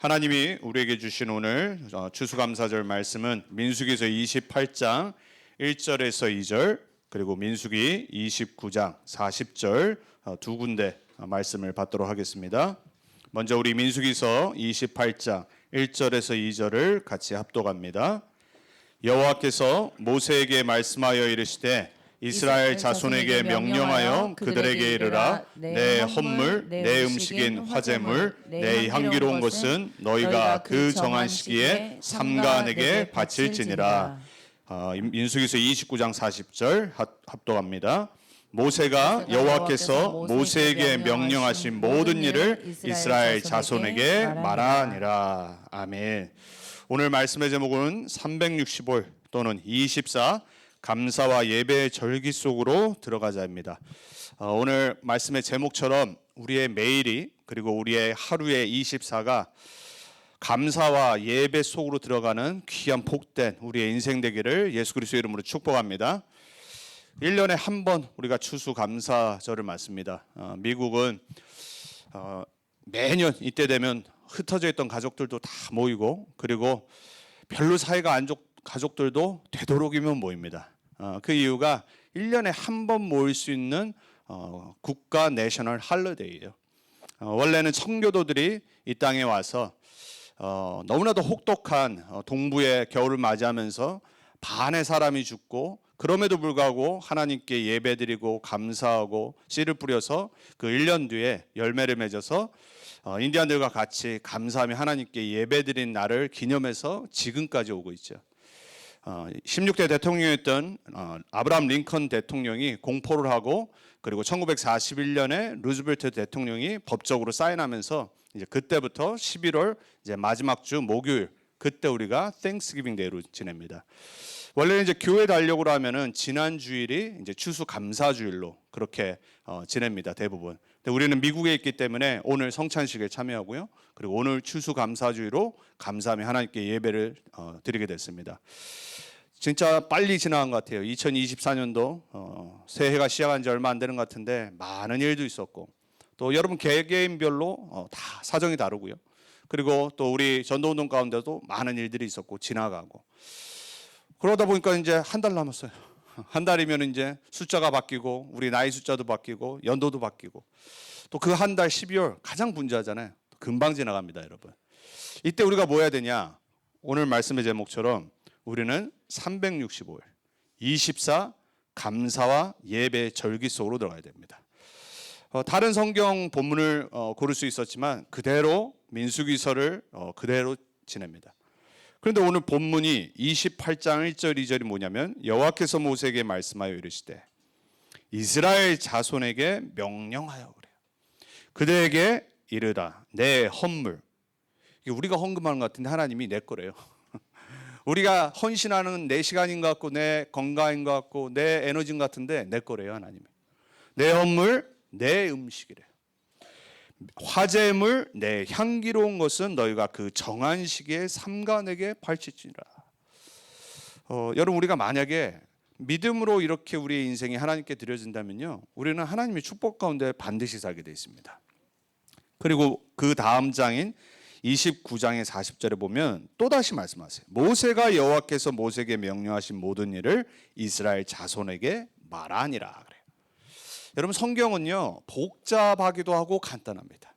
하나님이 우리에게 주신 오늘 추수감사절 말씀은 민수기서 28장 1절에서 2절 그리고 민수기 29장 40절 두 군데 말씀을 받도록 하겠습니다. 먼저 우리 민수기서 28장 1절에서 2절을 같이 합독합니다. 여호와께서 모세에게 말씀하여 이르시되 이스라엘 자손에게 명령하여 그들에게 이르라. 내 헌물 내 음식인 화제물 내 향기로운 것은 너희가 그 정한 시기에 삼가 내게 바칠지니라. 민수기서 29장 40절 합독합니다. 모세가 여호와께서 모세에게 명령하신 모든 일을 이스라엘 자손에게 말하니라. 아멘. 오늘 말씀의 제목은 365일 또는 24 감사와 예배의 절기 속으로 들어가자입니다. 오늘 말씀의 제목처럼 우리의 매일이 그리고 우리의 하루의 24가 감사와 예배 속으로 들어가는 귀한 복된 우리의 인생 되기를 예수 그리스도의 이름으로 축복합니다. 1년에 한 번 우리가 추수감사절을 맞습니다. 미국은 매년 이때 되면 흩어져 있던 가족들도 다 모이고 그리고 별로 사이가 안 좋은 가족들도 되도록이면 모입니다. 그 이유가 1년에 한 번 모일 수 있는 국가 내셔널 할리데이예요. 원래는 청교도들이 이 땅에 와서 너무나도 혹독한 동부의 겨울을 맞이하면서 반의 사람이 죽고 그럼에도 불구하고 하나님께 예배드리고 감사하고 씨를 뿌려서 그 1년 뒤에 열매를 맺어서 인디안들과 같이 감사하며 하나님께 예배드린 날을 기념해서 지금까지 오고 있죠. 16대 대통령이었던 아브라함 링컨 대통령이 공포를 하고 그리고 1941년에 루즈벨트 대통령이 법적으로 사인하면서 이제 그때부터 11월 이제 마지막 주 목요일 그때 우리가 땡스기빙 데이로 지냅니다. 원래는 이제 교회 달력으로 하면은 지난 주일이 이제 추수 감사 주일로 그렇게 지냅니다. 대부분. 근데 우리는 미국에 있기 때문에 오늘 성찬식에 참여하고요. 그리고 오늘 추수 감사 주일로 감사하며 하나님께 예배를 드리게 됐습니다. 진짜 빨리 지나간 것 같아요. 2024년도 새해가 시작한 지 얼마 안 되는 것 같은데 많은 일도 있었고 또 여러분 개개인별로 다 사정이 다르고요. 그리고 또 우리 전도운동 가운데도 많은 일들이 있었고 지나가고 그러다 보니까 이제 한 달 남았어요. 한 달이면 이제 숫자가 바뀌고 우리 나이 숫자도 바뀌고 연도도 바뀌고 또 그 한 달 12월 가장 분주하잖아요. 금방 지나갑니다, 여러분. 이때 우리가 뭐 해야 되냐? 오늘 말씀의 제목처럼 우리는 365일 24 감사와 예배 절기 속으로 들어가야 됩니다. 다른 성경 본문을 고를 수 있었지만 그대로 민수기서를 그대로 지냅니다. 그런데 오늘 본문이 28장 1절 2절이 뭐냐면 여호와께서 모세에게 말씀하여 이르시되 이스라엘 자손에게 명령하여 그래요. 그들에게 이르라 내 헌물. 우리가 헌금하는 것 같은데 하나님이 내 거래요. 우리가 헌신하는 내 시간인 것 같고 내 건강인 것 같고 내 에너지인 것 같은데 내 거래요. 하나님이. 내 헌물 내 음식이래요. 화제물 내 향기로운 것은 너희가 그 정한 시기에 삼가 내게 바칠지니라. 여러분 우리가 만약에 믿음으로 이렇게 우리의 인생이 하나님께 드려진다면요 우리는 하나님의 축복 가운데 반드시 살게 되어 있습니다. 그리고 그 다음 장인 29장의 40절에 보면 또다시 말씀하세요. 모세가 여호와께서 모세에게 명령하신 모든 일을 이스라엘 자손에게 말하니라 그래요. 여러분 성경은요 복잡하기도 하고 간단합니다.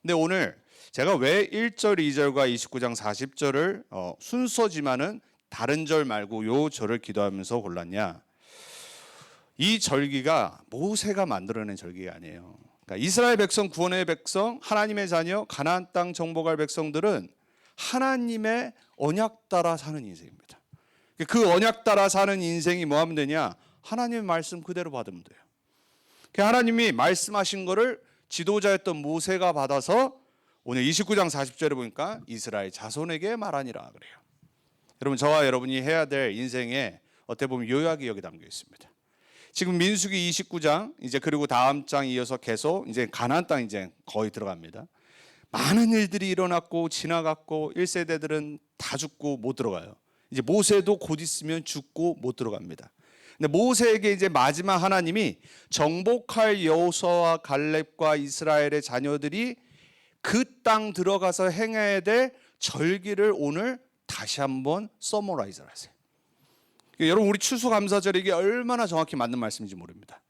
근데 오늘 제가 왜 1절 2절과 29장 40절을 순서지만은 다른 절 말고 요 절을 기도하면서 골랐냐? 이 절기가 모세가 만들어낸 절기가 아니에요. 그러니까 이스라엘 백성 구원의 백성 하나님의 자녀 가나안 땅 정복할 백성들은 하나님의 언약 따라 사는 인생입니다. 그 언약 따라 사는 인생이 뭐 하면 되냐? 하나님의 말씀 그대로 받으면 돼요. 하나님이 말씀하신 거를 지도자였던 모세가 받아서 오늘 29장 40절에 보니까 이스라엘 자손에게 말하니라 그래요. 여러분 저와 여러분이 해야 될 인생에 어떻게 보면 요약이 여기 담겨 있습니다. 지금 민수기 29장 이제 그리고 다음 장 이어서 계속 이제 가나안 땅 이제 거의 들어갑니다. 많은 일들이 일어났고 지나갔고 1세대들은 다 죽고 못 들어가요. 이제 모세도 곧 있으면 죽고 못 들어갑니다. 근데 모세에게 이제 마지막 하나님이 정복할 여호수아와 갈렙과 이스라엘의 자녀들이 그 땅 들어가서 행해야 될 절기를 오늘 다시 한번 서머라이즈 하세요. 여러분, 우리 추수감사절 이게 얼마나 정확히 맞는 말씀인지 모릅니다.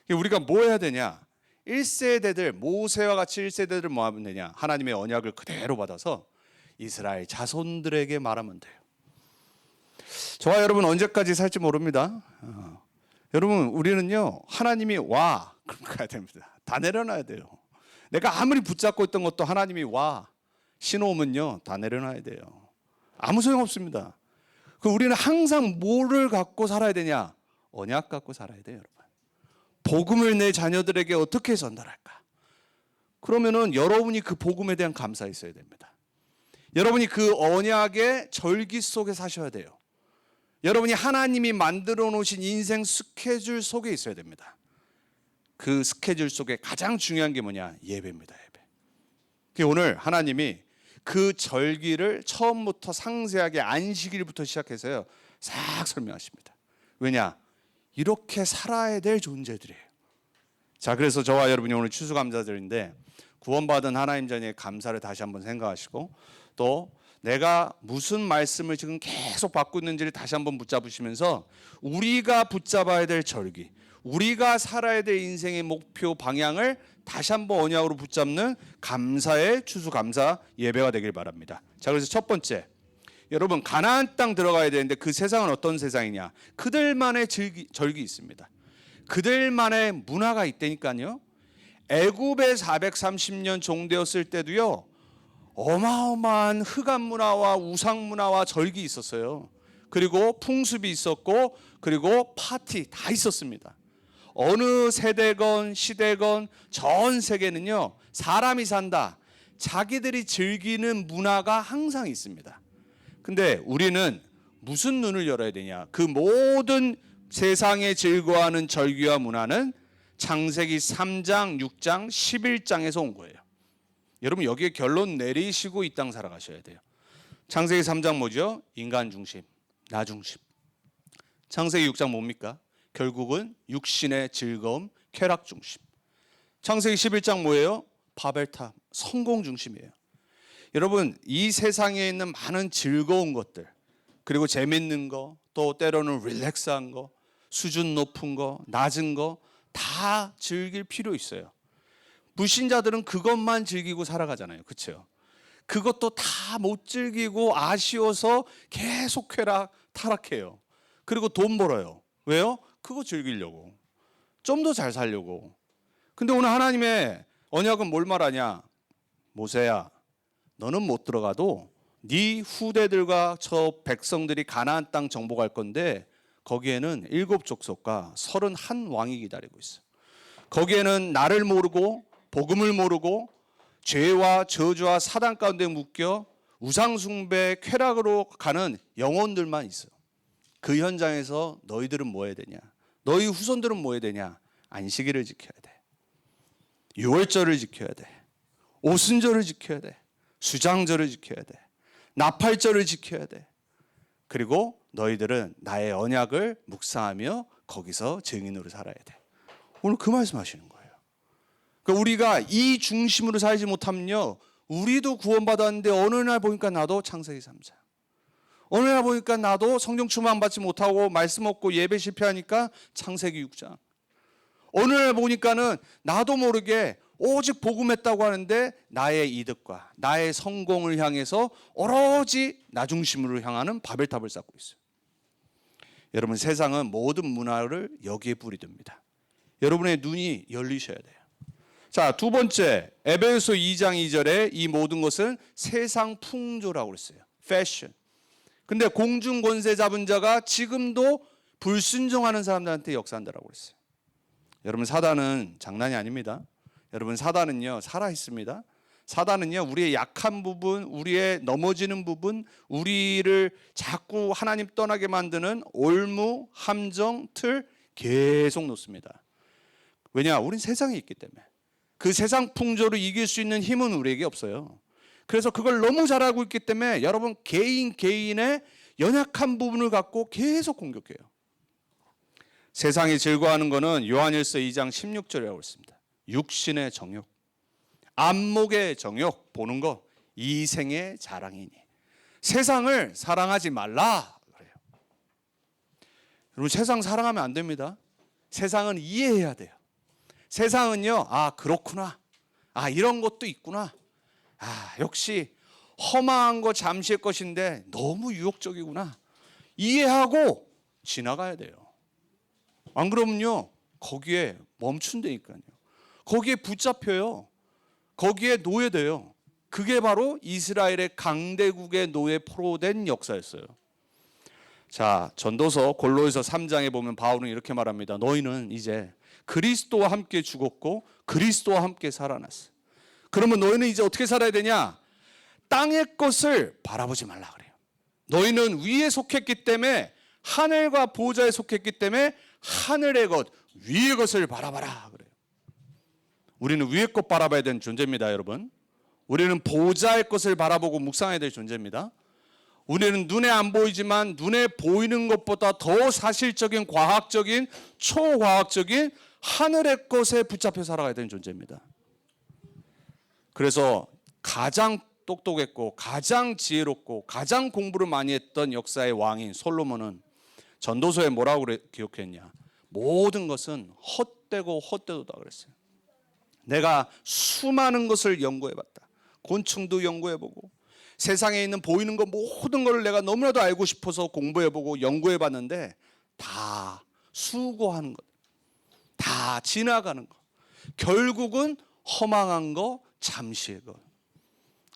우리가 뭐 해야 되냐? 1세대들, 모세와 같이 1세대들 뭐 하면 되냐? 하나님의 언약을 그대로 받아서 이스라엘 자손들에게 말하면 돼요. 저와 여러분 언제까지 살지 모릅니다. 여러분, 우리는요, 하나님이 와, 그럼 가야 됩니다. 다 내려놔야 돼요. 내가 아무리 붙잡고 있던 것도 하나님이 와, 신호오면요, 다 내려놔야 돼요. 아무 소용 없습니다. 우리는 항상 뭐를 갖고 살아야 되냐? 언약 갖고 살아야 돼요, 여러분. 복음을 내 자녀들에게 어떻게 전달할까? 그러면은 여러분이 그 복음에 대한 감사가 있어야 됩니다. 여러분이 그 언약의 절기 속에 사셔야 돼요. 여러분이 하나님이 만들어 놓으신 인생 스케줄 속에 있어야 됩니다. 그 스케줄 속에 가장 중요한 게 뭐냐? 예배입니다. 예배. 오늘 하나님이 그 절기를 처음부터 상세하게 안식일부터 시작해서요, 싹 설명하십니다. 왜냐? 이렇게 살아야 될 존재들이에요. 자, 그래서 저와 여러분이 오늘 추수감사절인데 구원받은 하나님 자녀의 감사를 다시 한번 생각하시고, 또 내가 무슨 말씀을 지금 계속 받고 있는지를 다시 한번 붙잡으시면서 우리가 붙잡아야 될 절기, 우리가 살아야 될 인생의 목표 방향을 다시 한번 언약으로 붙잡는 감사의 추수감사 예배가 되길 바랍니다. 자, 그래서 첫 번째, 여러분, 가나안 땅 들어가야 되는데 그 세상은 어떤 세상이냐? 그들만의 절기 있습니다. 그들만의 문화가 있다니까요. 애굽에 430년 종되었을 때도요, 어마어마한 흑암 문화와 우상 문화와 절기 있었어요. 그리고 풍습이 있었고, 그리고 파티 다 있었습니다. 어느 세대건 시대건 전 세계는요, 사람이 산다, 자기들이 즐기는 문화가 항상 있습니다. 근데 우리는 무슨 눈을 열어야 되냐? 그 모든 세상에 즐거워하는 절기와 문화는 창세기 3장, 6장, 11장에서 온 거예요. 여러분, 여기에 결론 내리시고 이 땅 살아가셔야 돼요. 창세기 3장 뭐죠? 인간 중심, 나 중심. 창세기 6장 뭡니까? 결국은 육신의 즐거움, 쾌락 중심. 창세기 11장 뭐예요? 바벨탑, 성공 중심이에요. 여러분, 이 세상에 있는 많은 즐거운 것들, 그리고 재밌는 거, 또 때로는 릴렉스한 거, 수준 높은 거, 낮은 거 다 즐길 필요 있어요. 불신자들은 그것만 즐기고 살아가잖아요. 그렇죠? 그것도 다 못 즐기고 아쉬워서 계속 타락해요. 그리고 돈 벌어요. 왜요? 그거 즐기려고. 좀 더 잘 살려고. 근데 오늘 하나님의 언약은 뭘 말하냐? 모세야, 너는 못 들어가도 네 후대들과 저 백성들이 가나안 땅 정복할 건데 거기에는 7족속과 31왕이 기다리고 있어. 거기에는 나를 모르고 복음을 모르고 죄와 저주와 사단 가운데 묶여 우상숭배 쾌락으로 가는 영혼들만 있어. 그 현장에서 너희들은 뭐 해야 되냐? 너희 후손들은 뭐 해야 되냐? 안식일을 지켜야 돼. 유월절을 지켜야 돼. 오순절을 지켜야 돼. 수장절을 지켜야 돼. 나팔절을 지켜야 돼. 그리고 너희들은 나의 언약을 묵상하며 거기서 증인으로 살아야 돼. 오늘 그 말씀하시는 거예요. 그러니까 우리가 이 중심으로 살지 못하면요, 우리도 구원받았는데 어느 날 보니까 나도 창세기 3장, 어느 날 보니까 나도 성령 충만 받지 못하고 말씀 없고 예배 실패하니까 창세기 6장, 어느 날 보니까는 나도 모르게 오직 복음했다고 하는데 나의 이득과 나의 성공을 향해서 오로지 나 중심으로 향하는 바벨탑을 쌓고 있어요. 여러분, 세상은 모든 문화를 여기에 뿌리듭니다. 여러분의 눈이 열리셔야 돼요. 자, 두 번째, 에베소 2장 2절에 이 모든 것은 세상 풍조라고 그랬어요. 패션. 근데 공중 권세 잡은 자가 지금도 불순종하는 사람들한테 역사한다라고 그랬어요. 여러분, 사단은 장난이 아닙니다. 여러분, 사단은요, 살아 있습니다. 사단은요, 우리의 약한 부분, 우리의 넘어지는 부분, 우리를 자꾸 하나님 떠나게 만드는 올무, 함정, 틀 계속 놓습니다. 왜냐? 우린 세상에 있기 때문에. 그 세상 풍조를 이길 수 있는 힘은 우리에게 없어요. 그래서 그걸 너무 잘 알고 있기 때문에 여러분, 개인의 연약한 부분을 갖고 계속 공격해요. 세상이 즐거워하는 것은 요한일서 2장 16절이라고 했습니다. 육신의 정욕. 안목의 정욕 보는 거 이생의 자랑이니 세상을 사랑하지 말라 그래요. 여러분 세상 사랑하면 안 됩니다. 세상은 이해해야 돼요. 세상은요, 아 그렇구나, 아 이런 것도 있구나, 아 역시 험한 거 잠시의 것인데 너무 유혹적이구나, 이해하고 지나가야 돼요. 안 그러면요 거기에 멈춘다니까요. 거기에 붙잡혀요. 거기에 노예돼요. 그게 바로 이스라엘의 강대국의 노예 포로된 역사였어요. 자, 전도서 골로새서 3장에 보면 바울은 이렇게 말합니다. 너희는 이제 그리스도와 함께 죽었고 그리스도와 함께 살아났어. 그러면 너희는 이제 어떻게 살아야 되냐? 땅의 것을 바라보지 말라 그래요. 너희는 위에 속했기 때문에, 하늘과 보좌에 속했기 때문에 하늘의 것, 위의 것을 바라봐라 그래요. 우리는 위의 것 바라봐야 되는 존재입니다, 여러분. 우리는 보좌의 것을 바라보고 묵상해야 될 존재입니다. 우리는 눈에 안 보이지만 눈에 보이는 것보다 더 사실적인, 과학적인, 초과학적인 하늘의 것에 붙잡혀 살아가야 되는 존재입니다. 그래서 가장 똑똑했고 가장 지혜롭고 가장 공부를 많이 했던 역사의 왕인 솔로몬은 전도서에 뭐라고 기록했냐? 모든 것은 헛되고 헛되도다 그랬어요. 내가 수많은 것을 연구해봤다. 곤충도 연구해보고 세상에 있는 보이는 것 모든 것을 내가 너무나도 알고 싶어서 공부해보고 연구해봤는데 다 수고하는 것, 다 지나가는 것, 결국은 허망한 거, 잠시의 것.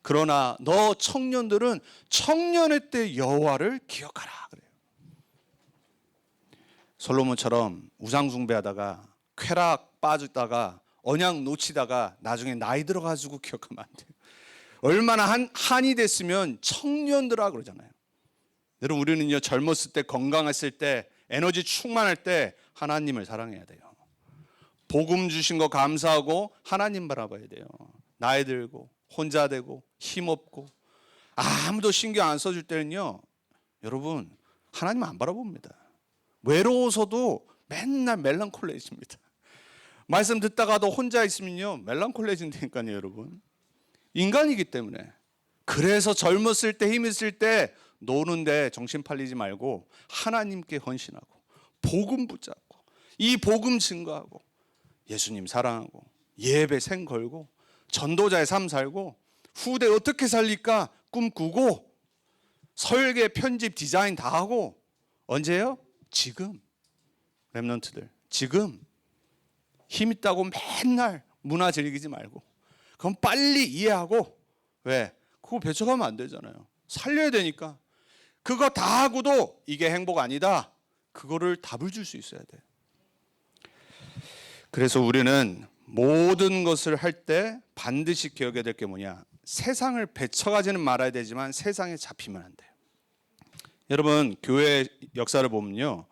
그러나 너 청년들은 청년의 때 여호와를 기억하라 그래요. 솔로몬처럼 우상 숭배하다가 쾌락 빠지다가 언약 놓치다가 나중에 나이 들어가지고 기억하면 안 돼요. 얼마나 한이 됐으면 청년들아 그러잖아요. 여러분 우리는요 젊었을 때, 건강했을 때, 에너지 충만할 때 하나님을 사랑해야 돼요. 복음 주신 거 감사하고 하나님 바라봐야 돼요. 나이 들고 혼자 되고 힘없고 아무도 신경 안 써줄 때는요 여러분 하나님 안 바라봅니다. 외로워서도 맨날 멜랑콜레해집니다. 말씀 듣다가도 혼자 있으면요 멜랑콜레해진다니까요 여러분. 인간이기 때문에. 그래서 젊었을 때, 힘 있을 때 노는데 정신 팔리지 말고 하나님께 헌신하고 복음 붙잡고 이 복음 증거하고 예수님 사랑하고 예배 생 걸고 전도자의 삶 살고 후대 어떻게 살릴까 꿈꾸고 설계, 편집, 디자인 다 하고. 언제요? 지금. 렘넌트들 지금. 힘 있다고 맨날 문화 즐기지 말고 그럼 빨리 이해하고. 왜? 그거 배척하면 안 되잖아요. 살려야 되니까. 그거 다 하고도 이게 행복 아니다, 그거를 답을 줄 수 있어야 돼. 그래서 우리는 모든 것을 할 때 반드시 기억해야 될 게 뭐냐? 세상을 배척하지는 말아야 되지만 세상에 잡히면 안 돼요. 여러분 교회 역사를 보면요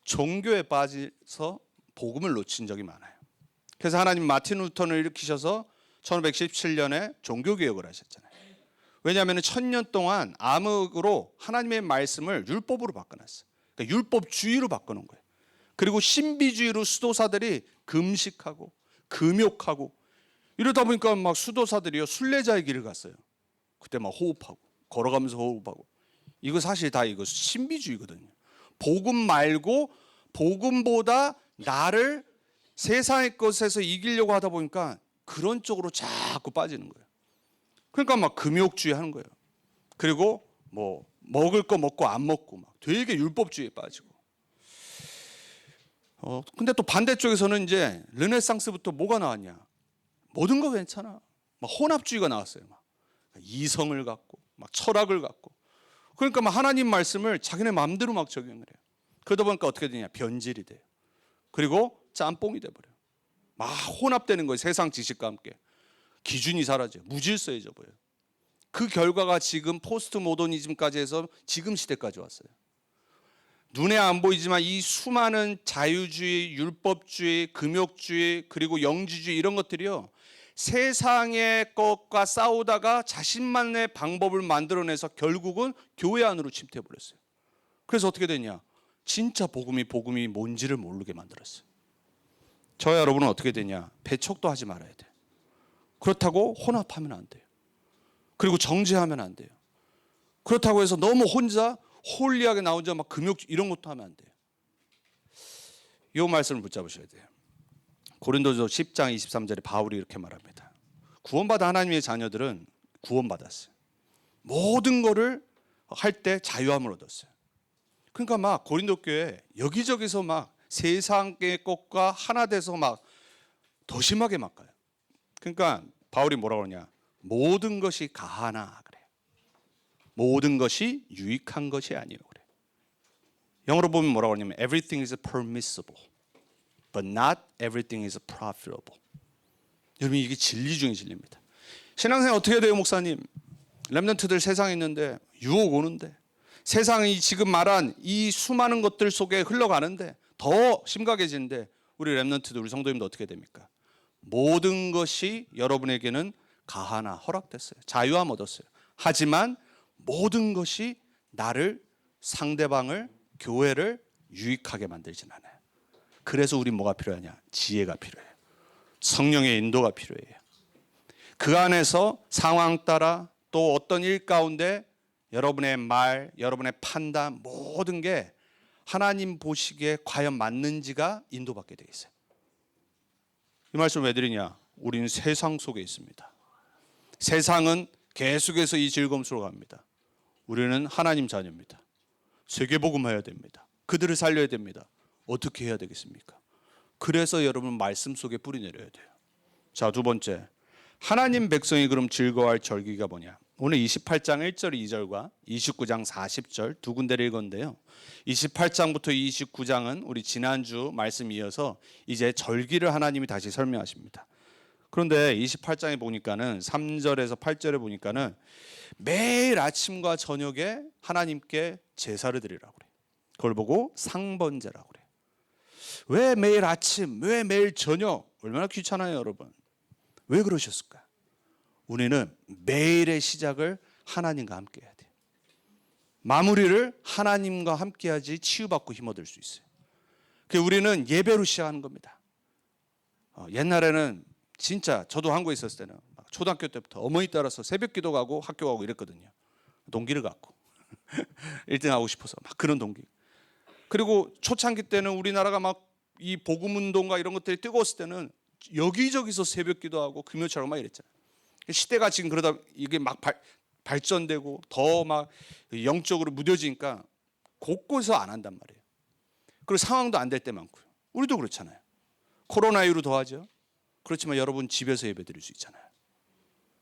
종교에 빠져서 복음을 놓친 적이 많아요. 그래서 하나님 마틴 루터를 일으키셔서 1517년에 종교개혁을 하셨잖아요. 왜냐하면 1000년 동안 암흑으로 하나님의 말씀을 율법으로 바꿔놨어요. 그러니까 율법주의로 바꿔놓은 거예요. 그리고 신비주의로 수도사들이 금식하고 금욕하고 이러다 보니까 막 수도사들이요 순례자의 길을 갔어요. 그때 막 호흡하고 걸어가면서 호흡하고. 이거 사실 다 이거 신비주의거든요. 복음 말고 복음보다 나를 세상의 것에서 이기려고 하다 보니까 그런 쪽으로 자꾸 빠지는 거예요. 그러니까 막 금욕주의 하는 거예요. 그리고 뭐 먹을 거 먹고 안 먹고 막 되게 율법주의에 빠지고. 근데 또 반대쪽에서는 이제 르네상스부터 뭐가 나왔냐? 모든 거 괜찮아. 막 혼합주의가 나왔어요. 막 이성을 갖고 막 철학을 갖고. 그러니까 막 하나님 말씀을 자기네 마음대로 막 적용을 해요. 그러다 보니까 어떻게 되냐? 변질이 돼요. 그리고 짬뽕이 돼버려요. 막 혼합되는 거예요. 세상 지식과 함께. 기준이 사라져요. 무질서해져 버려요. 그 결과가 지금 포스트 모더니즘까지 해서 지금 시대까지 왔어요. 눈에 안 보이지만 이 수많은 자유주의, 율법주의, 금욕주의, 그리고 영지주의 이런 것들이요 세상의 것과 싸우다가 자신만의 방법을 만들어내서 결국은 교회 안으로 침투해 버렸어요. 그래서 어떻게 되냐? 진짜 복음이 뭔지를 모르게 만들었어요. 저와 여러분은 어떻게 되냐? 배척도 하지 말아야 돼. 그렇다고 혼합하면 안 돼요. 그리고 정죄하면 안 돼요. 그렇다고 해서 너무 혼자 홀리하게 나 혼자 막 금욕 이런 것도 하면 안 돼요. 이 말씀을 붙잡으셔야 돼요. 고린도서 10장 23절에 바울이 이렇게 말합니다. 구원받은 하나님의 자녀들은 구원받았어요. 모든 거를 할 때 자유함을 얻었어요. 그러니까 막 고린도 교회 여기저기서 막 세상의 것과 하나 돼서 막 더 심하게 막 가요. 그러니까 바울이 뭐라고 그러냐? 모든 것이 가하나 그래요. 모든 것이 유익한 것이 아니에요. 그래요. 영어로 보면 뭐라고 하냐면 everything is permissible, but not everything is profitable. 여러분 이게 진리 중에 진리입니다. 신앙생활 어떻게 돼요, 목사님? 렘넌트들 세상에 있는데 유혹 오는데 세상이 지금 말한 이 수많은 것들 속에 흘러가는데 더 심각해지는데 우리 렘넌트들 우리 성도님도 어떻게 됩니까? 모든 것이 여러분에게는 가하나 허락됐어요. 자유함 얻었어요. 하지만 모든 것이 나를 상대방을 교회를 유익하게 만들진 않아요. 그래서 우리 뭐가 필요하냐? 지혜가 필요해요. 성령의 인도가 필요해요. 그 안에서 상황 따라 또 어떤 일 가운데 여러분의 말, 여러분의 판단 모든 게 하나님 보시기에 과연 맞는지가 인도받게 되어 있어요. 이 말씀을 왜 드리냐? 우리는 세상 속에 있습니다. 세상은 계속해서 이 즐거움 속으로 갑니다. 우리는 하나님 자녀입니다. 세계복음해야 됩니다. 그들을 살려야 됩니다. 어떻게 해야 되겠습니까? 그래서 여러분 말씀 속에 뿌리 내려야 돼요. 자, 두 번째. 하나님 백성이 그럼 즐거워할 절기가 뭐냐? 오늘 28장 1절 2절과 29장 40절 두 군데를 읽었는데요. 28장부터 29장은 우리 지난주 말씀 이어서 이제 절기를 하나님이 다시 설명하십니다. 그런데 28장에 보니까는 3절에서 8절에 보니까는 매일 아침과 저녁에 하나님께 제사를 드리라고 그래요. 그걸 보고 상번제라고 그래요. 왜 매일 아침, 왜 매일 저녁? 얼마나 귀찮아요, 여러분. 왜 그러셨을까? 우리는 매일의 시작을 하나님과 함께 해야 돼요. 마무리를 하나님과 함께 해야지 치유받고 힘 얻을 수 있어요. 그래서 우리는 예배로 시작하는 겁니다. 옛날에는 진짜 저도 한국에 있었을 때는 초등학교 때부터 어머니 따라서 새벽 기도 가고 학교 가고 이랬거든요. 동기를 갖고 1등 하고 싶어서 막 그런 동기. 그리고 초창기 때는 우리나라가 막 이 복음 운동과 이런 것들이 뜨거웠을 때는 여기저기서 새벽 기도하고 금요철하고 막 이랬잖아요. 시대가 지금 그러다 이게 막 발전되고 더 막 영적으로 무뎌지니까 곳곳에서 안 한단 말이에요. 그리고 상황도 안 될 때 많고요. 우리도 그렇잖아요. 코로나 이후로 더하죠. 그렇지만 여러분 집에서 예배 드릴 수 있잖아요.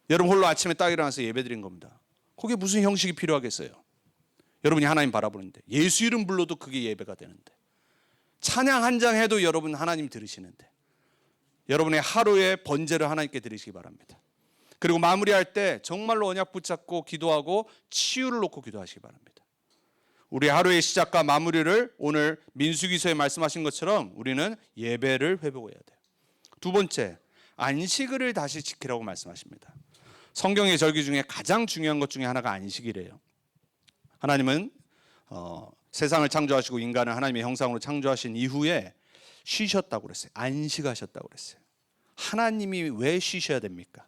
여러분 홀로 아침에 딱 일어나서 예배 드린 겁니다. 거기에 무슨 형식이 필요하겠어요? 여러분이 하나님 바라보는데 예수 이름 불러도 그게 예배가 되는데 찬양 한 장 해도 여러분 하나님 들으시는데 여러분의 하루의 번제를 하나님께 드리시기 바랍니다. 그리고 마무리할 때 정말로 언약 붙잡고 기도하고 치유를 놓고 기도하시기 바랍니다. 우리 하루의 시작과 마무리를 오늘 민수기서에 말씀하신 것처럼 우리는 예배를 회복해야 돼요. 두 번째, 안식일을 다시 지키라고 말씀하십니다. 성경의 절기 중에 가장 중요한 것 중에 하나가 안식이래요. 하나님은 세상을 창조하시고 인간을 하나님의 형상으로 창조하신 이후에 쉬셨다고 그랬어요. 안식하셨다고 그랬어요. 하나님이 왜 쉬셔야 됩니까?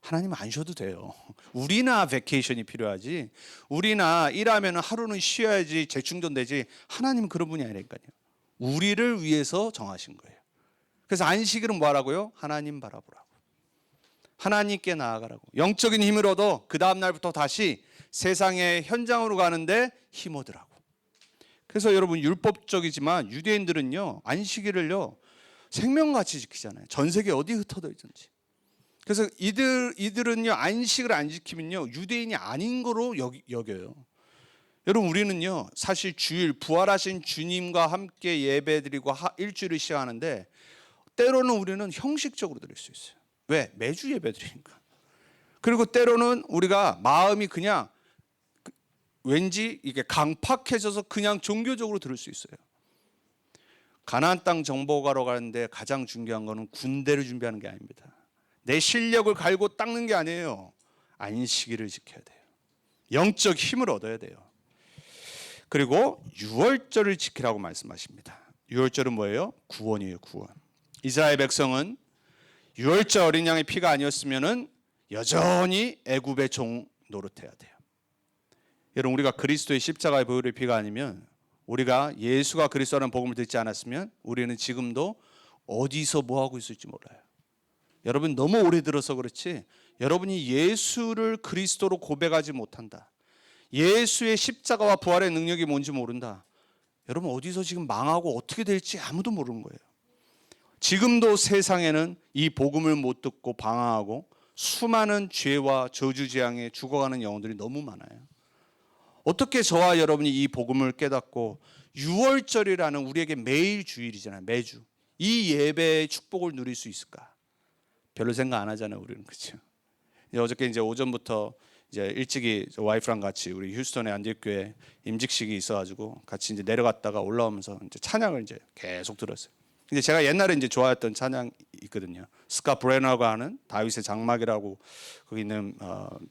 하나님은 안 쉬어도 돼요. 우리나 베케이션이 필요하지. 우리나 일하면 하루는 쉬어야지 재충전되지. 하나님은 그런 분이 아니라니까요. 우리를 위해서 정하신 거예요. 그래서 안식일은 뭐 하라고요? 하나님 바라보라고. 하나님께 나아가라고. 영적인 힘을 얻어 그 다음 날부터 다시 세상의 현장으로 가는데 힘 얻으라고. 그래서 여러분 율법적이지만 유대인들은요 안식일을요 생명같이 지키잖아요. 전 세계 어디 흩어져 있든지. 그래서 이들은요 안식을 안 지키면요 유대인이 아닌 거로 여겨요. 여러분 우리는요 사실 주일 부활하신 주님과 함께 예배드리고 일주일을 시작하는데 때로는 우리는 형식적으로 드릴 수 있어요. 왜? 매주 예배드리니까. 그리고 때로는 우리가 마음이 그냥 왠지 이게 강팍해져서 그냥 종교적으로 들을 수 있어요. 가나안 땅 정복하러 가는데 가장 중요한 거는 군대를 준비하는 게 아닙니다. 내 실력을 갈고 닦는 게 아니에요. 안식일을 지켜야 돼요. 영적 힘을 얻어야 돼요. 그리고 유월절을 지키라고 말씀하십니다. 유월절은 뭐예요? 구원이에요. 구원. 이스라엘 백성은 유월절 어린 양의 피가 아니었으면은 여전히 애굽의 종 노릇해야 돼요. 여러분, 우리가 그리스도의 십자가의 보혈의 피가 아니면, 우리가 예수가 그리스도라는 복음을 듣지 않았으면 우리는 지금도 어디서 뭐 하고 있을지 몰라요. 여러분, 너무 오래 들어서 그렇지 여러분이 예수를 그리스도로 고백하지 못한다, 예수의 십자가와 부활의 능력이 뭔지 모른다, 여러분 어디서 지금 망하고 어떻게 될지 아무도 모르는 거예요. 지금도 세상에는 이 복음을 못 듣고 방황하고 수많은 죄와 저주재앙에 죽어가는 영혼들이 너무 많아요. 어떻게 저와 여러분이 이 복음을 깨닫고 유월절이라는 우리에게 매일 주일이잖아요. 매주 이 예배의 축복을 누릴 수 있을까? 별로 생각 안 하잖아요, 우리는. 그렇죠? 어저께 이제 오전부터 이제 일찍이 와이프랑 같이 우리 휴스턴의 안디교회 임직식이 있어가지고 같이 이제 내려갔다가 올라오면서 이제 찬양을 이제 계속 들었어요. 근데 제가 옛날에 이제 좋아했던 찬양 있거든요. 스카 브레너가 하는 다윗의 장막이라고 거기 있는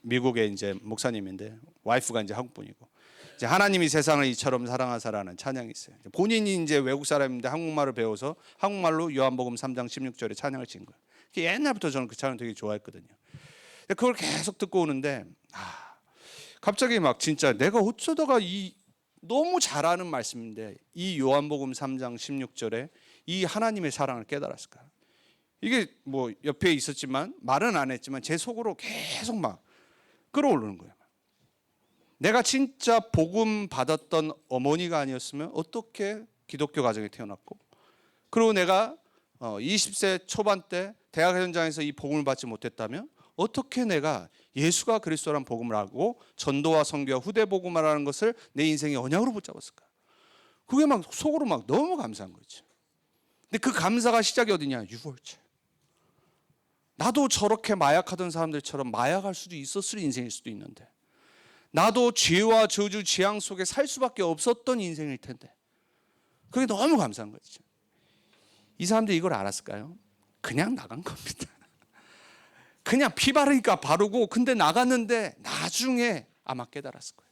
미국의 이제 목사님인데 와이프가 이제 한국 분이고, 이제 하나님이 세상을 이처럼 사랑하사라는 찬양이 있어요. 본인이 이제 외국 사람인데 한국말을 배워서 한국말로 요한복음 3장 16절에 찬양을 친 거예요. 옛날부터 저는 그 찬양 되게 좋아했거든요. 그걸 계속 듣고 오는데 갑자기 막 진짜 내가 어쩌다가 이 너무 잘 아는 말씀인데 이 요한복음 3장 16절에 이 하나님의 사랑을 깨달았을까? 이게 뭐 옆에 있었지만 말은 안 했지만 제 속으로 계속 막 끌어오르는 거예요. 내가 진짜 복음 받았던 어머니가 아니었으면 어떻게 기독교 가정에 태어났고, 그리고 내가 20세 초반 때 대학 현장에서 이 복음을 받지 못했다면 어떻게 내가 예수가 그리스도라는 복음을 알고 전도와 선교와 후대 복음을 하는 것을 내 인생의 언약으로 붙잡았을까? 그게 막 속으로 막 너무 감사한 거죠. 근데 그 감사가 시작이 어디냐? 유월절. 나도 저렇게 마약하던 사람들처럼 마약할 수도 있었을 인생일 수도 있는데, 나도 죄와 저주 재앙 속에 살 수밖에 없었던 인생일 텐데, 그게 너무 감사한 거죠. 이 사람들이 이걸 알았을까요? 그냥 나간 겁니다. 그냥 피 바르니까 바르고, 근데 나갔는데 나중에 아마 깨달았을 거예요.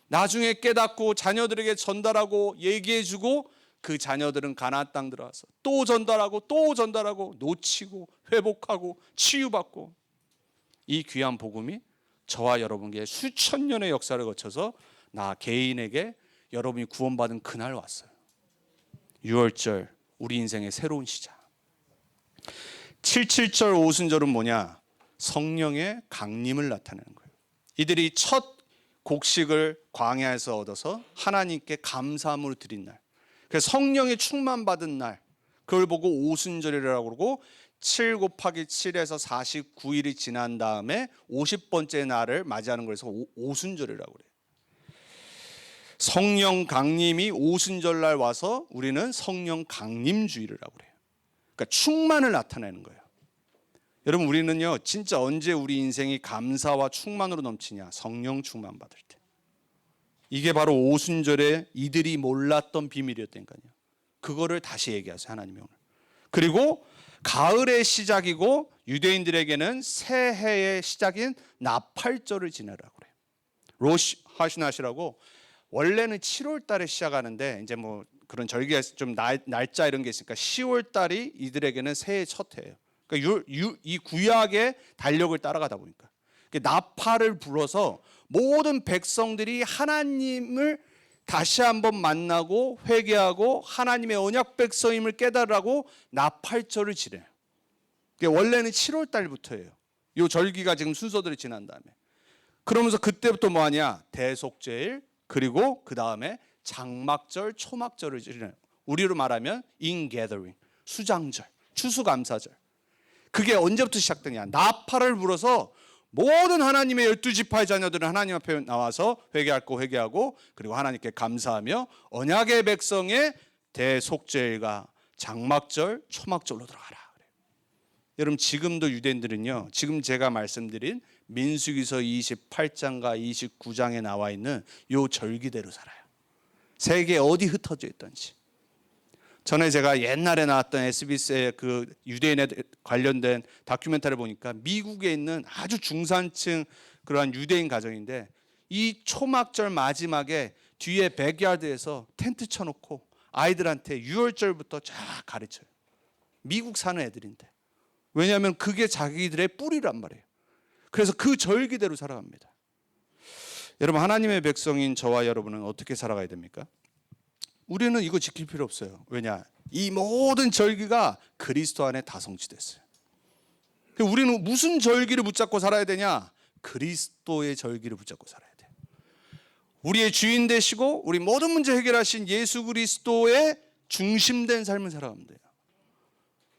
나중에 깨닫고 자녀들에게 전달하고 얘기해주고, 그 자녀들은 가나안 땅 들어와서 또 전달하고 또 전달하고 놓치고 회복하고 치유받고, 이 귀한 복음이 저와 여러분에게 수천 년의 역사를 거쳐서 나 개인에게 여러분이 구원받은 그날 왔어요. 유월절, 우리 인생의 새로운 시작. 77절 오순절은 뭐냐? 성령의 강림을 나타내는 거예요. 이들이 첫 곡식을 광야에서 얻어서 하나님께 감사함으로 드린 날, 그래서 성령의 충만받은 날, 그걸 보고 오순절이라고 그러고, 7 곱하기 7에서 49일이 지난 다음에 50번째 날을 맞이하는 거라서 오순절이라고 그래요. 성령 강림이 오순절날 와서 우리는 성령 강림주일이라고 그래요. 그러니까 충만을 나타내는 거예요. 여러분, 우리는요 진짜 언제 우리 인생이 감사와 충만으로 넘치냐? 성령 충만 받을 때. 이게 바로 오순절에 이들이 몰랐던 비밀이었다니까요. 그거를 다시 얘기하세요, 하나님이 오늘. 그리고 가을의 시작이고 유대인들에게는 새해의 시작인 나팔절을 지내라고 그래요. 로시 하시나시라고, 원래는 7월 달에 시작하는데 이제 뭐 그런 절기가 좀 날짜 이런 게 있으니까 10월 달이 이들에게는 새해 첫 해예요. 그러니까 이 구약의 달력을 따라가다 보니까 나팔을 불어서 모든 백성들이 하나님을 다시 한번 만나고 회개하고 하나님의 언약 백성임을 깨달으라고 나팔절을 지내요. 원래는 7월 달부터예요. 이 절기가 지금 순서대로 지난 다음에, 그러면서 그때부터 뭐 하냐? 대속죄일, 그리고 그 다음에 장막절, 초막절을 지내요. 우리로 말하면 인게더링, 수장절, 추수감사절. 그게 언제부터 시작되냐? 나팔을 불어서 모든 하나님의 12지파의 자녀들은 하나님 앞에 나와서 회개할 거 회개하고, 그리고 하나님께 감사하며 언약의 백성의 대속죄일과 장막절, 초막절로 들어가라 그래요. 여러분, 지금도 유대인들은요, 지금 제가 말씀드린 민수기서 28장과 29장에 나와 있는 요 절기대로 살아요. 세계 어디 흩어져 있던지. 전에 제가 옛날에 나왔던 SBS의 그 유대인에 관련된 다큐멘터리를 보니까 미국에 있는 아주 중산층 그러한 유대인 가정인데, 이 초막절 마지막에 뒤에 백야드에서 텐트 쳐놓고 아이들한테 유월절부터 쫙 가르쳐요. 미국 사는 애들인데 왜냐하면 그게 자기들의 뿌리란 말이에요. 그래서 그 절기대로 살아갑니다. 여러분, 하나님의 백성인 저와 여러분은 어떻게 살아가야 됩니까? 우리는 이거 지킬 필요 없어요. 왜냐? 이 모든 절기가 그리스도 안에 다 성취됐어요. 우리는 무슨 절기를 붙잡고 살아야 되냐? 그리스도의 절기를 붙잡고 살아야 돼요. 우리의 주인 되시고 우리 모든 문제 해결하신 예수 그리스도의 중심된 삶을 살아가면 돼요.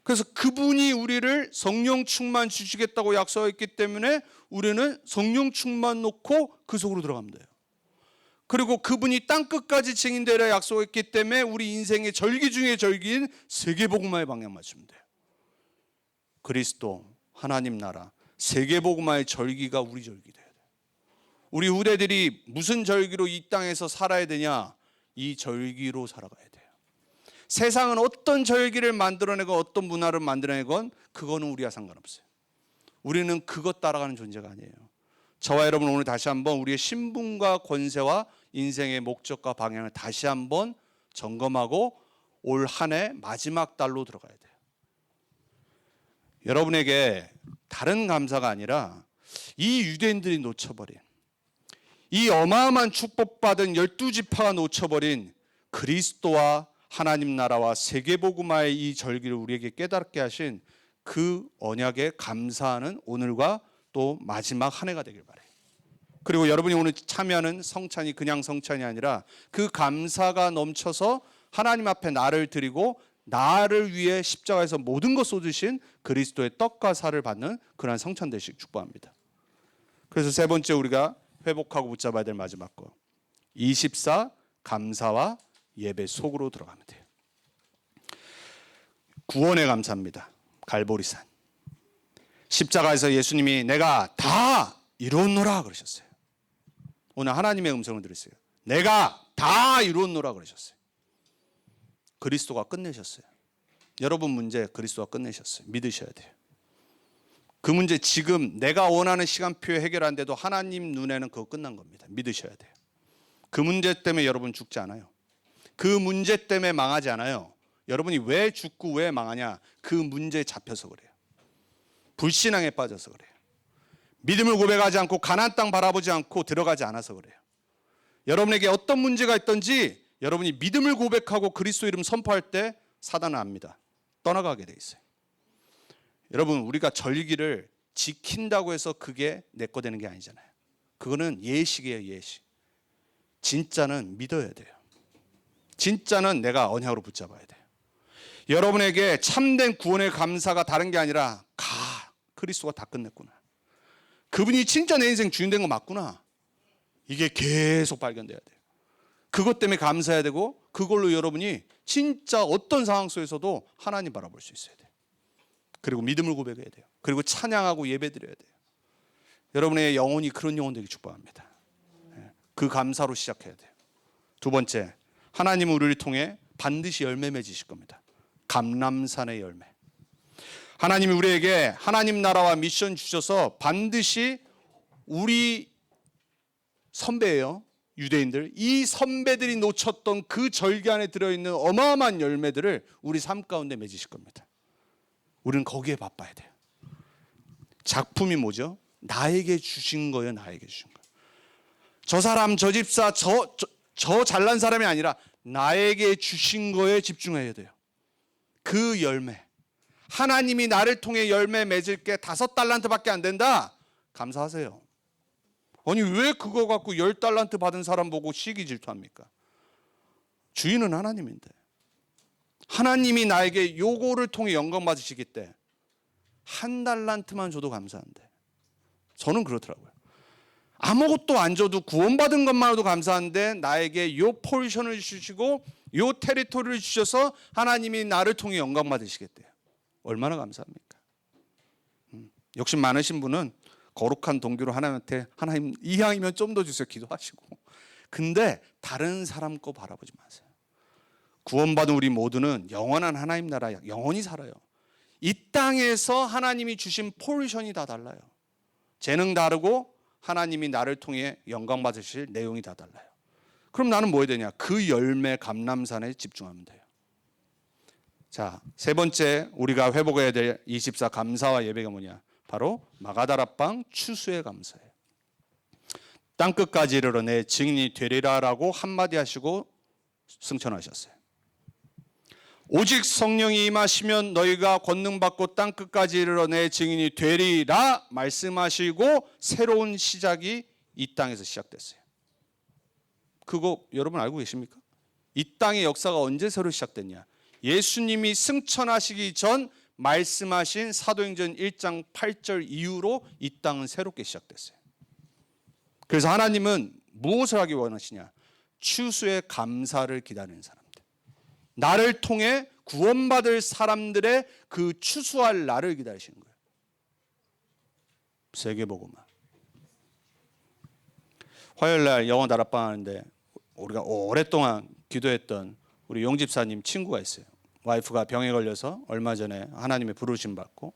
그래서 그분이 우리를 성령 충만 주시겠다고 약속했기 때문에 우리는 성령 충만 놓고 그 속으로 들어가면 돼요. 그리고 그분이 땅끝까지 증인되라 약속했기 때문에 우리 인생의 절기 중의 절기인 세계복음화의 방향 맞추면 돼요. 그리스도, 하나님 나라, 세계복음화의 절기가 우리 절기 돼야 돼요. 우리 후대들이 무슨 절기로 이 땅에서 살아야 되냐? 이 절기로 살아가야 돼요. 세상은 어떤 절기를 만들어내건 어떤 문화를 만들어내건 그거는 우리와 상관없어요. 우리는 그것 따라가는 존재가 아니에요. 저와 여러분 오늘 다시 한번 우리의 신분과 권세와 인생의 목적과 방향을 다시 한번 점검하고 올 한 해 마지막 달로 들어가야 돼요. 여러분에게 다른 감사가 아니라 이 유대인들이 놓쳐버린 이 어마어마한 축복받은 12지파가 놓쳐버린 그리스도와 하나님 나라와 세계복음화의 이 절기를 우리에게 깨닫게 하신 그 언약에 감사하는 오늘과 또 마지막 한 해가 되길 바라요. 그리고 여러분이 오늘 참여하는 성찬이 그냥 성찬이 아니라 그 감사가 넘쳐서 하나님 앞에 나를 드리고 나를 위해 십자가에서 모든 것 쏟으신 그리스도의 떡과 살을 받는 그러한 성찬 되시길 축복합니다. 그래서 세 번째 우리가 회복하고 붙잡아야 될 마지막 거 24 감사와 예배 속으로 들어가면 돼요. 구원의 감사입니다. 갈보리산 십자가에서 예수님이 내가 다 이루었노라 그러셨어요. 오늘 하나님의 음성을 들으세요. 내가 다 이루었노라 그러셨어요. 그리스도가 끝내셨어요. 여러분 문제 그리스도가 끝내셨어요. 믿으셔야 돼요. 그 문제 지금 내가 원하는 시간표에 해결 안 돼도 하나님 눈에는 그거 끝난 겁니다. 믿으셔야 돼요. 그 문제 때문에 여러분 죽지 않아요. 그 문제 때문에 망하지 않아요. 여러분이 왜 죽고 왜 망하냐? 그 문제에 잡혀서 그래요. 불신앙에 빠져서 그래요. 믿음을 고백하지 않고 가나안 땅 바라보지 않고 들어가지 않아서 그래요. 여러분에게 어떤 문제가 있든지 여러분이 믿음을 고백하고 그리스도 이름 선포할 때 사단은 압니다. 떠나가게 돼 있어요. 여러분 우리가 절기를 지킨다고 해서 그게 내 거 되는 게 아니잖아요. 그거는 예식이에요. 예식. 진짜는 믿어야 돼요. 진짜는 내가 언약으로 붙잡아야 돼요. 여러분에게 참된 구원의 감사가 다른 게 아니라 그리스도가 다 끝냈구나. 그분이 진짜 내 인생 주인 된 거 맞구나. 이게 계속 발견돼야 돼요. 그것 때문에 감사해야 되고 그걸로 여러분이 진짜 어떤 상황 속에서도 하나님 바라볼 수 있어야 돼요. 그리고 믿음을 고백해야 돼요. 그리고 찬양하고 예배드려야 돼요. 여러분의 영혼이 그런 영혼 되기 축복합니다. 그 감사로 시작해야 돼요. 두 번째, 하나님은 우리를 통해 반드시 열매 맺으실 겁니다. 감람산의 열매. 하나님이 우리에게 하나님 나라와 미션 주셔서 반드시 우리 선배예요. 유대인들. 이 선배들이 놓쳤던 그 절기 안에 들어있는 어마어마한 열매들을 우리 삶 가운데 맺으실 겁니다. 우리는 거기에 바빠야 돼요. 작품이 뭐죠? 나에게 주신 거예요. 나에게 주신 거예요. 저 사람, 저 집사, 저 잘난 사람이 아니라 나에게 주신 거에 집중해야 돼요. 그 열매. 하나님이 나를 통해 열매 맺을 게 5달란트밖에 안 된다. 감사하세요. 아니 왜 그거 갖고 10달란트 받은 사람 보고 시기 질투합니까? 주인은 하나님인데 하나님이 나에게 요거를 통해 영광 받으시기 때 1달란트만 줘도 감사한데 저는 그렇더라고요. 아무것도 안 줘도 구원받은 것만으로도 감사한데 나에게 요 포지션을 주시고 요 테리토리를 주셔서 하나님이 나를 통해 영광 받으시겠대요. 얼마나 감사합니까? 욕심 많으신 분은 거룩한 동기로 하나님한테 하나님 이왕이면 좀 더 주세요 기도하시고 근데 다른 사람 거 바라보지 마세요. 구원받은 우리 모두는 영원한 하나님 나라 영원히 살아요. 이 땅에서 하나님이 주신 포지션이 다 달라요. 재능 다르고 하나님이 나를 통해 영광 받으실 내용이 다 달라요. 그럼 나는 뭐 해야 되냐? 그 열매 감람산에 집중하면 돼요. 자, 세 번째 우리가 회복해야 될 24 감사와 예배가 뭐냐? 바로 마가다락방 추수의 감사예요. 땅끝까지 이르러 내 증인이 되리라라고 한마디 하시고 승천하셨어요. 오직 성령이 임하시면 너희가 권능받고 땅끝까지 이르러 내 증인이 되리라 말씀하시고 새로운 시작이 이 땅에서 시작됐어요. 그거 여러분 알고 계십니까? 이 땅의 역사가 언제 새로 시작됐냐? 예수님이 승천하시기 전 말씀하신 사도행전 1장 8절 이후로 이 땅은 새롭게 시작됐어요. 그래서 하나님은 무엇을 하기 원하시냐? 추수의 감사를 기다리는 사람들. 나를 통해 구원받을 사람들의 그 추수할 날을 기다리시는 거예요. 세계복음화. 화요일날 영어 다락방 하는데 우리가 오랫동안 기도했던 우리 용집사님 친구가 있어요. 와이프가 병에 걸려서 얼마 전에 하나님의 부르심 받고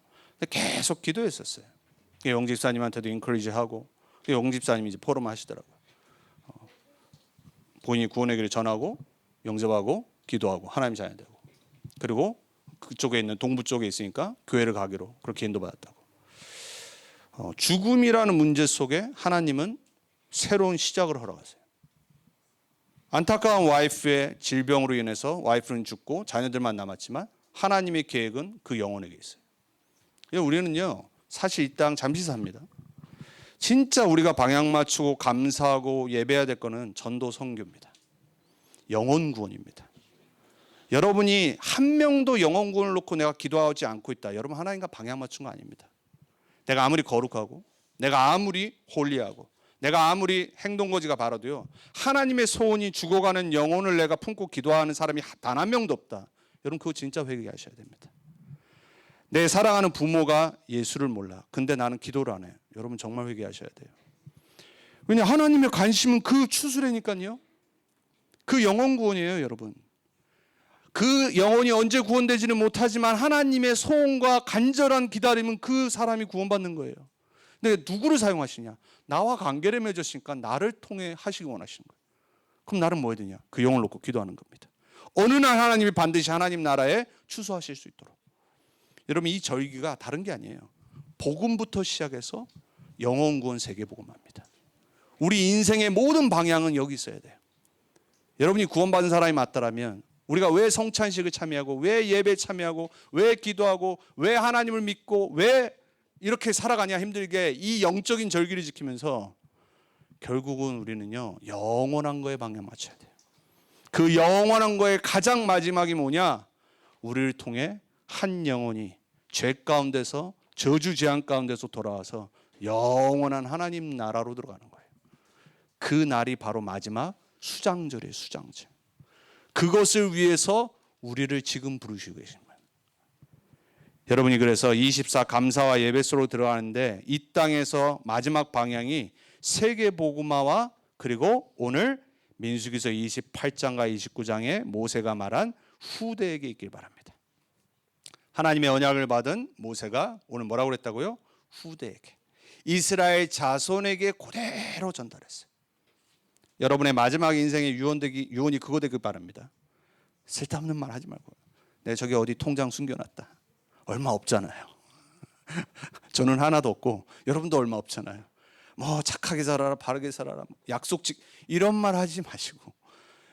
계속 기도했었어요. 용집사님한테도 인커리지하고 용집사님이 이제 포럼 하시더라고요. 본인이 구원의 길을 전하고 영접하고 기도하고 하나님 자녀 되고 그리고 그쪽에 있는 동부 쪽에 있으니까 교회를 가기로 그렇게 인도받았다고. 죽음이라는 문제 속에 하나님은 새로운 시작을 허락하세요. 안타까운 와이프의 질병으로 인해서 와이프는 죽고 자녀들만 남았지만 하나님의 계획은 그 영혼에게 있어요. 우리는요 사실 이 땅 잠시 삽니다. 진짜 우리가 방향 맞추고 감사하고 예배해야 될 거는 전도 선교입니다. 영혼 구원입니다. 여러분이 한 명도 영혼 구원을 놓고 내가 기도하지 않고 있다. 여러분 하나님과 방향 맞춘 거 아닙니다. 내가 아무리 거룩하고 내가 아무리 홀리하고 내가 아무리 행동거지가 바라도요 하나님의 소원이 죽어가는 영혼을 내가 품고 기도하는 사람이 단 한 명도 없다. 여러분 그거 진짜 회개하셔야 됩니다. 내 사랑하는 부모가 예수를 몰라. 근데 나는 기도를 안 해요. 여러분 정말 회개하셔야 돼요. 왜냐 하나님의 관심은 그 추수라니까요. 그 영혼 구원이에요 여러분. 그 영혼이 언제 구원되지는 못하지만 하나님의 소원과 간절한 기다림은 그 사람이 구원받는 거예요. 근데 누구를 사용하시냐? 나와 관계를 맺으시니까 나를 통해 하시기 원하시는 거예요. 그럼 나는 뭐 해야 되냐? 그 영혼을 놓고 기도하는 겁니다. 어느 날 하나님이 반드시 하나님 나라에 추수하실 수 있도록. 여러분 이 절기가 다른 게 아니에요. 복음부터 시작해서 영혼 구원 세계복음화입니다. 우리 인생의 모든 방향은 여기 있어야 돼요. 여러분이 구원받은 사람이 맞다라면 우리가 왜 성찬식을 참여하고 왜 예배에 참여하고 왜 기도하고 왜 하나님을 믿고 왜 이렇게 살아가냐 힘들게 이 영적인 절기를 지키면서 결국은 우리는요 영원한 거에 방향 맞춰야 돼요. 그 영원한 거의 가장 마지막이 뭐냐? 우리를 통해 한 영혼이 죄 가운데서 저주 재앙 가운데서 돌아와서 영원한 하나님 나라로 들어가는 거예요. 그 날이 바로 마지막 수장절이에요. 수장절. 그것을 위해서 우리를 지금 부르시고 계신 거예요. 여러분이 그래서 24 감사와 예배 속으로 들어가는데 이 땅에서 마지막 방향이 세계복음화와 그리고 오늘 민수기서 28장과 29장에 모세가 말한 후대에게 있길 바랍니다. 하나님의 언약을 받은 모세가 오늘 뭐라고 그랬다고요? 후대에게 이스라엘 자손에게 그대로 전달했어요. 여러분의 마지막 인생의 유언이 그거 되길 바랍니다. 쓸데없는 말 하지 말고 내가 저기 어디 통장 숨겨놨다. 얼마 없잖아요. 저는 하나도 없고 여러분도 얼마 없잖아요. 뭐 착하게 살아라 바르게 살아라 약속 이런 말 하지 마시고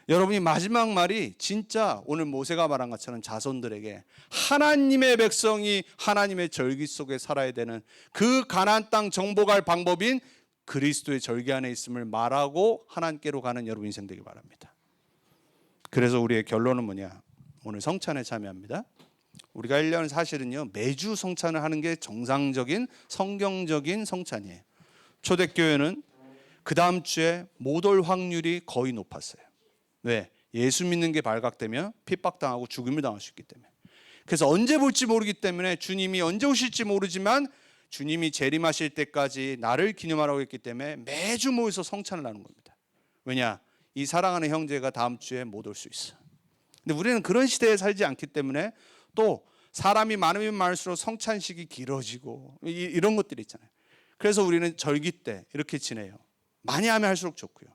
여러분이 마지막 말이 진짜 오늘 모세가 말한 것처럼 자손들에게 하나님의 백성이 하나님의 절기 속에 살아야 되는 그 가나안 땅 정복할 방법인 그리스도의 절기 안에 있음을 말하고 하나님께로 가는 여러분 인생 되기 바랍니다. 그래서 우리의 결론은 뭐냐? 오늘 성찬에 참여합니다. 우리가 1년 사실은요 매주 성찬을 하는 게 정상적인 성경적인 성찬이에요. 초대교회는 그 다음 주에 못 올 확률이 거의 높았어요. 왜? 예수 믿는 게 발각되면 핍박당하고 죽음을 당할 수 있기 때문에. 그래서 언제 볼지 모르기 때문에 주님이 언제 오실지 모르지만 주님이 재림하실 때까지 나를 기념하라고 했기 때문에 매주 모여서 성찬을 하는 겁니다. 왜냐? 이 사랑하는 형제가 다음 주에 못 올 수 있어. 근데 우리는 그런 시대에 살지 않기 때문에 또 사람이 많으면 많을수록 성찬식이 길어지고 이런 것들이 있잖아요. 그래서 우리는 절기 때 이렇게 지내요. 많이 하면 할수록 좋고요.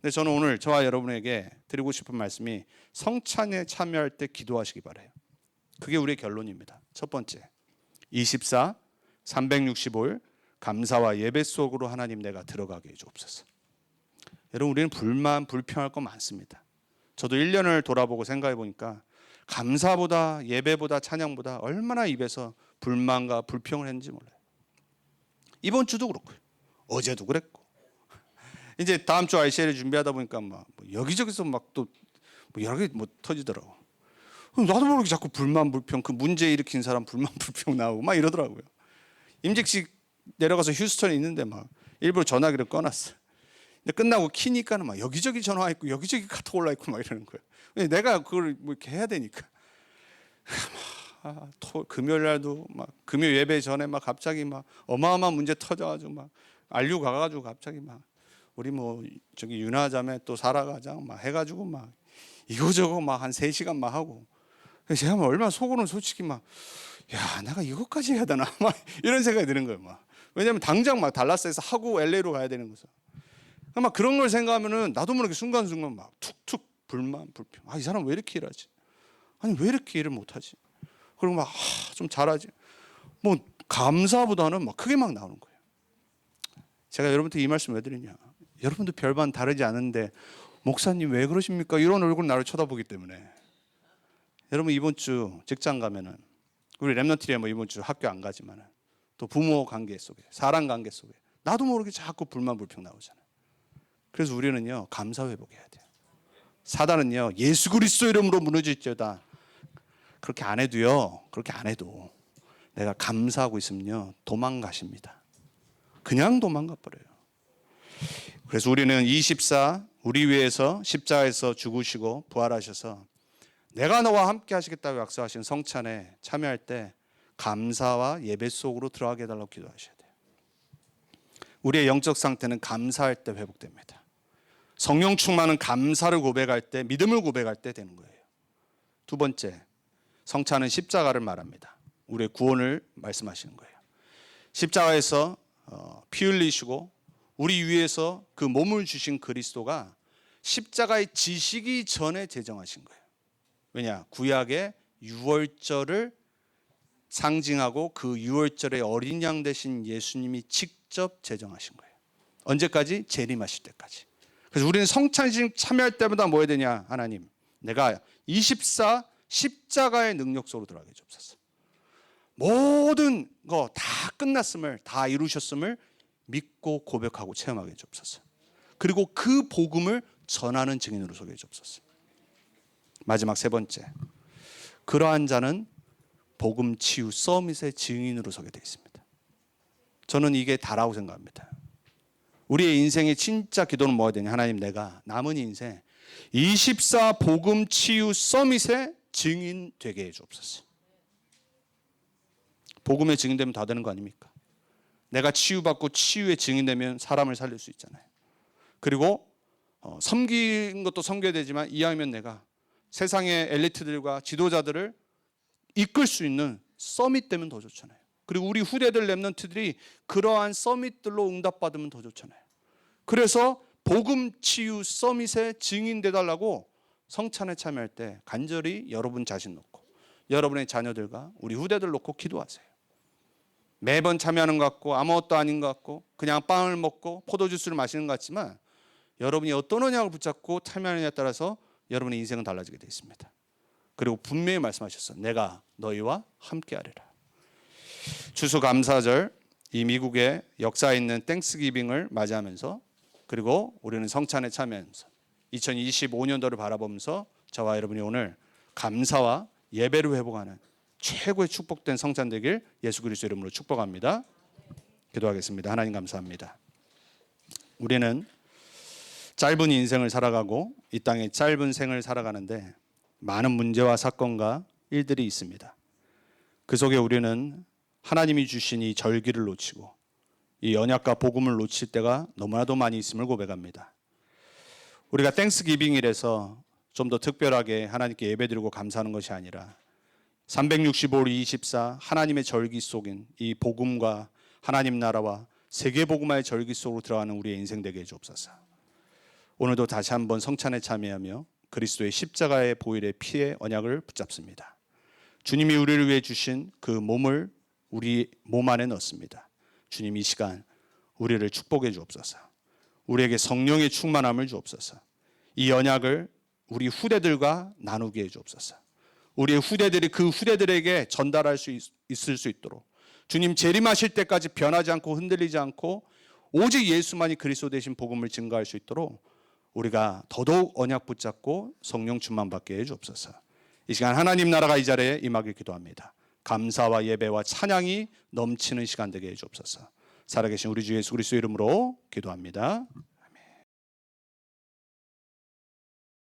근데 저는 오늘 저와 여러분에게 드리고 싶은 말씀이 성찬에 참여할 때 기도하시기 바라요. 그게 우리의 결론입니다. 첫 번째, 24, 365일 감사와 예배 속으로 하나님 내가 들어가게 해주옵소서. 여러분, 우리는 불만, 불평할 거 많습니다. 저도 1년을 돌아보고 생각해 보니까 감사보다 예배보다 찬양보다 얼마나 입에서 불만과 불평을 했는지 몰라요. 이번 주도 그렇고요. 어제도 그랬고. 이제 다음 주 RCL을 준비하다 보니까 막 여기저기서 막 또 여러 개 뭐 터지더라고. 나도 모르게 자꾸 불만 불평, 그 문제 일으킨 사람 불만 불평 나오고 막 이러더라고요. 임직식 내려가서 휴스턴에 있는데 막 일부러 전화기를 꺼놨어요. 근데 끝나고 키니까는 막 여기저기 전화 있고 여기저기 카톡 올라 있고 막 이러는 거예요. 내가 그걸 뭐 이렇게 해야 되니까. 금요일 날도 막 금요 예배 전에 막 갑자기 막 어마어마한 문제 터져가지고 막 알류 가가지고 갑자기 막 우리 뭐 저기 윤하자매 또 살아가자 막 해가지고 막 이거저거 막 한 3시간 막 하고. 그래서 제가 막 얼마나 속으로는 솔직히 막 야, 내가 이것까지 해야 되나 막 이런 생각이 드는 거예요. 막 왜냐면 당장 막 달라스에서 하고 LA로 가야 되는 거죠. 막 그런 걸 생각하면은 나도 모르게 순간순간 막 툭툭 불만 불평. 이 사람 왜 이렇게 일하지? 아니 왜 이렇게 일을 못하지? 그리고 막 좀 잘하지. 뭐 감사보다는 막 크게 막 나오는 거예요. 제가 여러분한테 이 말씀 왜 드리냐? 여러분도 별반 다르지 않은데 목사님 왜 그러십니까? 이런 얼굴 나를 쳐다보기 때문에. 여러분 이번 주 직장 가면은 우리 렘넌트리에 뭐 이번 주 학교 안 가지만은 또 부모 관계 속에 사람 관계 속에 나도 모르게 자꾸 불만 불평 나오잖아요. 그래서 우리는요 감사 회복해야 돼요. 사단은요 예수 그리스도 이름으로 무너질지어다. 그렇게 안 해도요. 그렇게 안 해도 내가 감사하고 있으면요 도망가십니다. 그냥 도망가 버려요. 그래서 우리는 24 우리 위해서 십자가에서 죽으시고 부활하셔서 내가 너와 함께 하시겠다고 약속하신 성찬에 참여할 때 감사와 예배 속으로 들어가게 해달라고 기도하셔야 돼요. 우리의 영적 상태는 감사할 때 회복됩니다. 성령 충만은 감사를 고백할 때, 믿음을 고백할 때 되는 거예요. 두 번째, 성찬은 십자가를 말합니다. 우리의 구원을 말씀하시는 거예요. 십자가에서 피 흘리시고 우리 위해서 그 몸을 주신 그리스도가 십자가에 지시기 전에 제정하신 거예요. 왜냐? 구약의 유월절을 상징하고 그 유월절의 어린 양 되신 예수님이 직접 제정하신 거예요. 언제까지? 재림하실 때까지. 그래서 우리는 성찬식 참여할 때마다 뭐 해야 되냐? 하나님, 내가 24 십자가의 능력 속으로 들어가게 해주옵소서. 모든 거 다 끝났음을, 다 이루셨음을 믿고 고백하고 체험하게 해주옵소서. 그리고 그 복음을 전하는 증인으로 소개해 주옵소서. 마지막 세 번째, 그러한 자는 복음 치유 서밋의 증인으로 서게 되어 있습니다. 저는 이게 다라고 생각합니다. 우리의 인생의 진짜 기도는 뭐가 되냐? 하나님, 내가 남은 인생 24 복음 치유 서밋의 증인 되게 해 주옵소서. 복음의 증인되면 다 되는 거 아닙니까? 내가 치유받고 치유의 증인되면 사람을 살릴 수 있잖아요. 그리고 섬기는 것도 섬겨야 되지만 이왕이면 내가 세상의 엘리트들과 지도자들을 이끌 수 있는 서밋 되면 더 좋잖아요. 그리고 우리 후대들 렘넌트들이 그러한 서밋들로 응답받으면 더 좋잖아요. 그래서 복음 치유 서밋에 증인되달라고 성찬에 참여할 때 간절히 여러분 자신 놓고 여러분의 자녀들과 우리 후대들 놓고 기도하세요. 매번 참여하는 것 같고 아무것도 아닌 것 같고 그냥 빵을 먹고 포도주스를 마시는 것 같지만 여러분이 어떤 언약을 붙잡고 참여하느냐에 따라서 여러분의 인생은 달라지게 되어 있습니다. 그리고 분명히 말씀하셨어. 내가 너희와 함께하리라. 추수감사절, 이 미국의 역사 있는 땡스기빙을 맞이하면서 그리고 우리는 성찬에 참여하면서 2025년도를 바라보면서 저와 여러분이 오늘 감사와 예배를 회복하는 최고의 축복된 성찬 되길 예수 그리스도 이름으로 축복합니다. 기도하겠습니다. 하나님 감사합니다. 우리는 짧은 인생을 살아가고 이 땅의 짧은 생을 살아가는데 많은 문제와 사건과 일들이 있습니다. 그 속에 우리는 하나님이 주신 이 절기를 놓치고 이 언약과 복음을 놓칠 때가 너무나도 많이 있음을 고백합니다. 우리가 땡스기빙일에서 좀 더 특별하게 하나님께 예배드리고 감사하는 것이 아니라 365일 24 하나님의 절기 속인 이 복음과 하나님 나라와 세계 복음화의 절기 속으로 들어가는 우리의 인생 되게 해주옵소서. 오늘도 다시 한번 성찬에 참여하며 그리스도의 십자가의 보혈의 피의 언약을 붙잡습니다. 주님이 우리를 위해 주신 그 몸을 우리 몸 안에 넣습니다. 주님 이 시간 우리를 축복해 주옵소서. 우리에게 성령의 충만함을 주옵소서. 이 언약을 우리 후대들과 나누게 해 주옵소서. 우리의 후대들이 그 후대들에게 전달할 수 있을 수 있도록 주님 재림하실 때까지 변하지 않고 흔들리지 않고 오직 예수만이 그리스도 되신 복음을 증거할 수 있도록 우리가 더더욱 언약 붙잡고 성령 충만 받게 해 주옵소서. 이 시간 하나님 나라가 이 자리에 임하길 기도합니다. 감사와 예배와 찬양이 넘치는 시간 되게 해 주옵소서. 살아계신 우리 주 예수 그리스도 이름으로 기도합니다.